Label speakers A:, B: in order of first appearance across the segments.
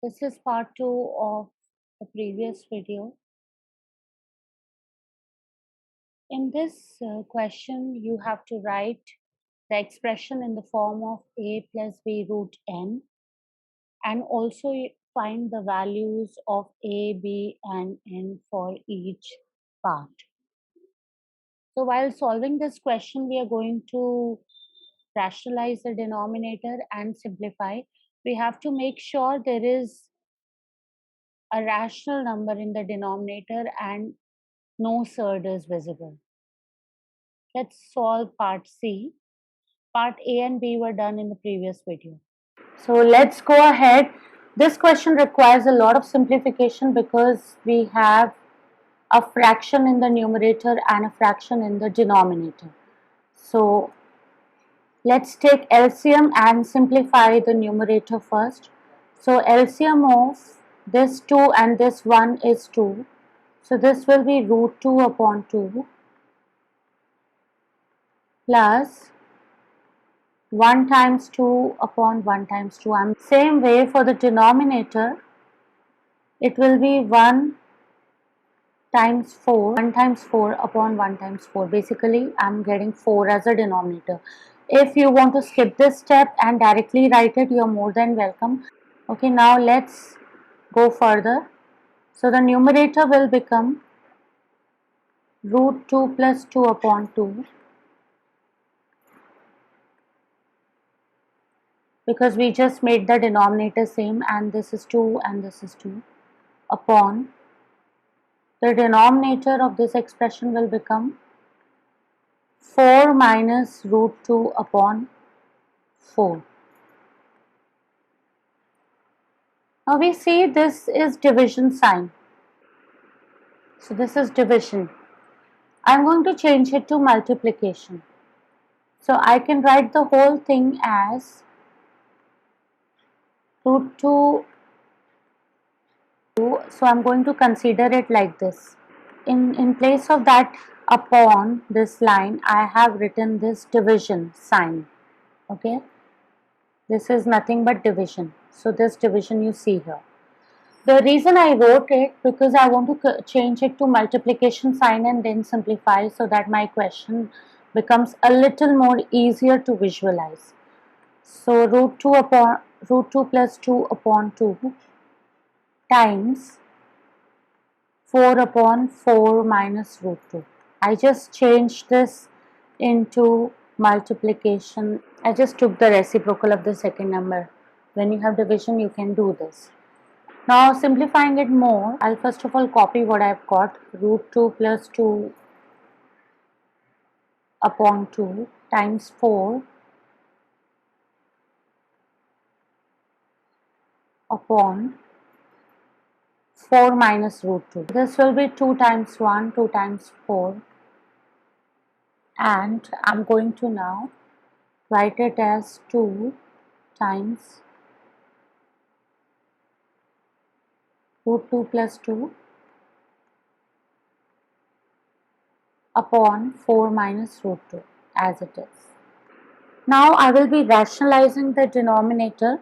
A: This is part 2 of the previous video. In this question, you have to write the expression in the form of a plus b root n, and also find the values of a, b, and n for each part. So while solving this question, we are going to rationalize the denominator and simplify. We have to make sure there is a rational number in the denominator and no surd is visible. Let's solve part C. Part A and B were done in the previous video. So let's go ahead. This question requires a lot of simplification because we have a fraction in the numerator and a fraction in the denominator. So let's take LCM and simplify the numerator first. So LCM of this 2 and this 1 is 2. So this will be root 2 upon 2 plus 1 times 2 upon 1 times 2. Same way for the denominator, it will be 1 times 4 upon 1 times 4. Basically, I'm getting 4 as a denominator. If you want to skip this step and directly write it, you're more than welcome. Okay, now let's go further. So the numerator will become root 2 plus 2 upon 2, because we just made the denominator same, and this is 2 and this is 2, upon the denominator of this expression will become 4 minus root 2 upon 4. Now we see this is division sign. So this is division. I'm going to change it to multiplication. So I can write the whole thing as root 2. So I'm going to consider it like this. In place of that upon this line, I have written this division sign. Okay. This is nothing but division. So this division you see here. The reason I wrote it because I want to change it to multiplication sign and then simplify so that my question becomes a little more easier to visualize. So root 2 plus 2 upon 2 times 4 upon 4 minus root 2. I just changed this into multiplication. I just took the reciprocal of the second number. When you have division, you can do this. Now simplifying it more, I'll first of all copy what I've got. Root 2 plus 2 upon 2 times 4 upon 4 minus root 2. This will be 2 times 1, 2 times 4, and I'm going to now write it as 2 times root 2 plus 2 upon 4 minus root 2 as it is. Now I will be rationalizing the denominator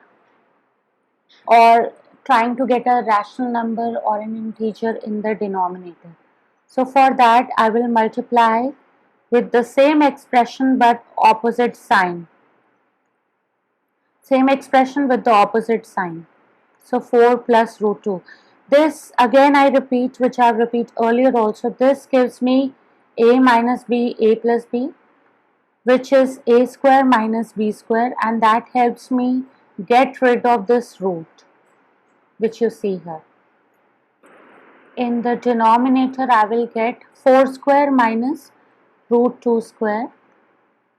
A: or trying to get a rational number or an integer in the denominator. So for that I will multiply with the same expression but opposite sign. Same expression with the opposite sign. So 4 plus root 2. This again I repeat, which I have repeated earlier also. This gives me a minus b, a plus b, which is a square minus b square, and that helps me get rid of this root which you see here. In the denominator I will get 4 square minus root 2 square,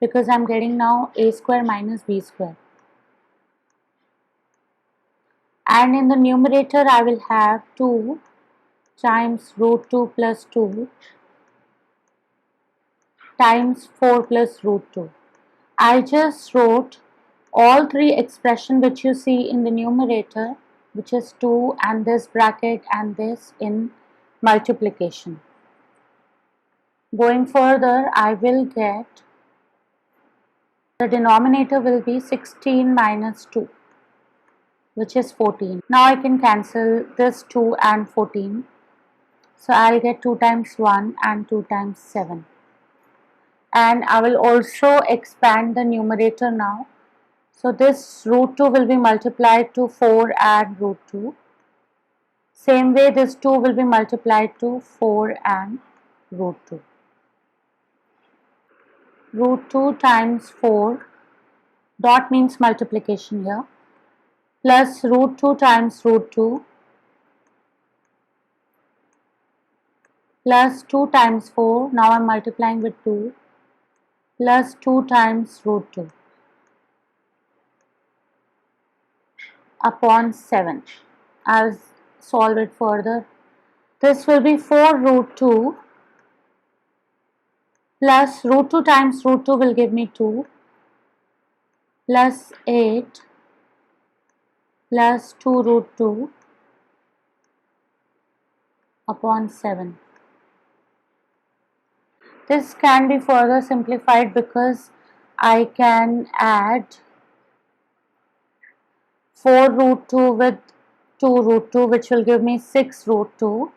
A: because I am getting now a square minus b square. And in the numerator I will have 2 times root 2 plus 2 times 4 plus root 2. I just wrote all three expressions which you see in the numerator, which is 2 and this bracket and this, in multiplication. Going further, I will get the denominator will be 16 minus 2, which is 14. Now I can cancel this 2 and 14. So I'll get 2 times 1 and 2 times 7. And I will also expand the numerator now. So this root 2 will be multiplied to 4 and root 2. Same way this 2 will be multiplied to 4 and root 2. Root 2 times 4, dot means multiplication here, plus root 2 times root 2 plus 2 times 4, now I am multiplying with 2, plus 2 times root 2 upon 7. I'll solve it further. This will be 4 root 2 plus root 2 times root 2 will give me 2 plus 8 plus 2 root 2 upon 7. This can be further simplified because I can add 4 root 2 with 2 root 2, which will give me 6 root 2,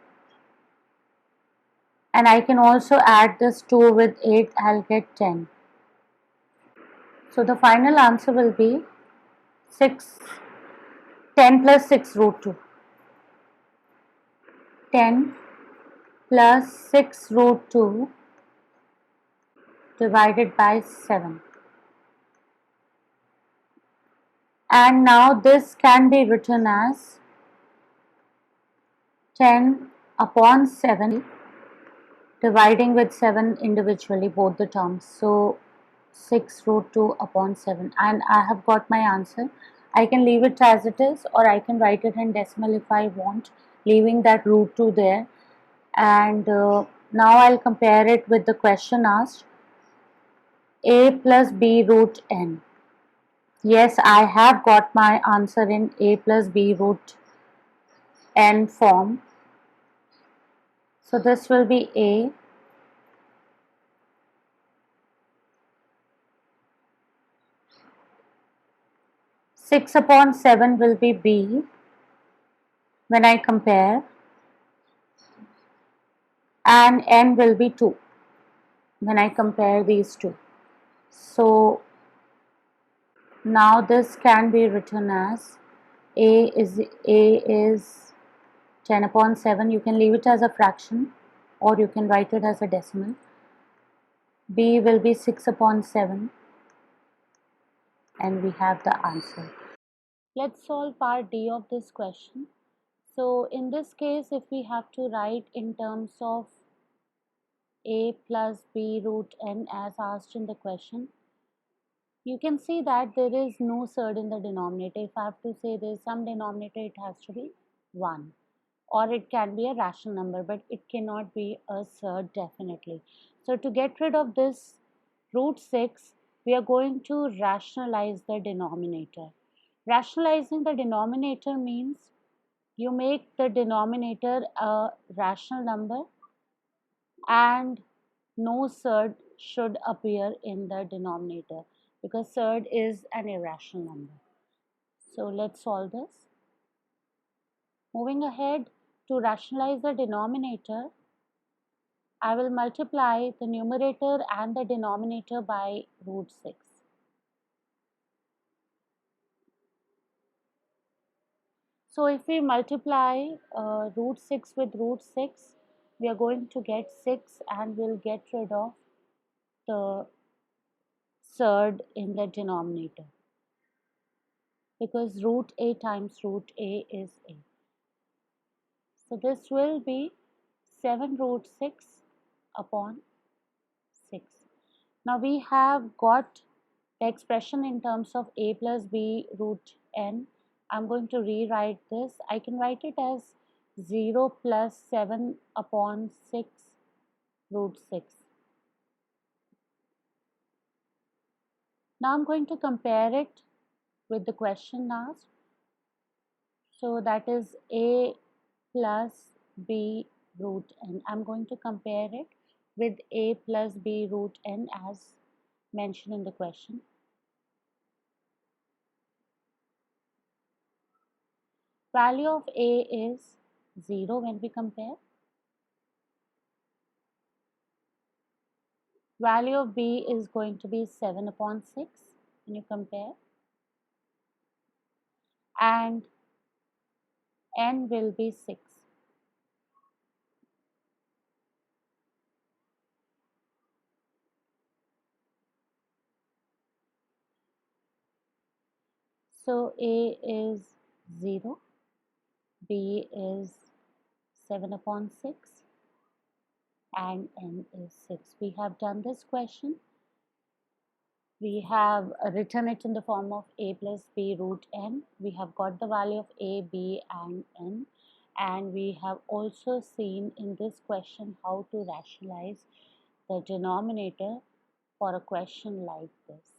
A: and I can also add this 2 with 8, I'll get 10. So the final answer will be 10 plus 6 root 2. 10 plus 6 root 2 divided by 7. And now this can be written as 10 upon 7, dividing with 7 individually, both the terms. So 6 root 2 upon 7, and I have got my answer. I can leave it as it is, or I can write it in decimal if I want, leaving that root 2 there. And now I'll compare it with the question asked, a plus b root n. Yes, I have got my answer in a plus b root n form. So this will be a, 6 upon 7 will be b when I compare, and n will be 2 when I compare these two. So now this can be written as a is 10 upon 7. You can leave it as a fraction, or you can write it as a decimal. B will be 6 upon 7, and we have the answer. Let's solve part D of this question. So in this case, if we have to write in terms of a plus b root n as asked in the question, you can see that there is no surd in the denominator. If I have to say there is some denominator, it has to be 1. Or it can be a rational number, but it cannot be a surd definitely. So to get rid of this root 6, we are going to rationalize the denominator. Rationalizing the denominator means you make the denominator a rational number and no surd should appear in the denominator, because surd is an irrational number. So let's solve this. Moving ahead, to rationalize the denominator, I will multiply the numerator and the denominator by root 6. So if we multiply root 6 with root 6, we are going to get 6, and we'll get rid of the surd in the denominator, because root a times root a is a. So this will be 7 root 6 upon 6. Now we have got the expression in terms of a plus b root n. I'm going to rewrite this. I can write it as 0 plus 7 upon 6 root 6. Now I'm going to compare it with the question asked. So that is a plus b root n. I'm going to compare it with a plus b root n as mentioned in the question. Value of A is 0 when we compare. Value of B is going to be 7 upon 6 when you compare. And N will be 6. So A is 0, B is 7 upon 6, and N is 6. We have done this question. We have written it in the form of A plus B root N. We have got the value of A, B, and N. And we have also seen in this question how to rationalize the denominator for a question like this.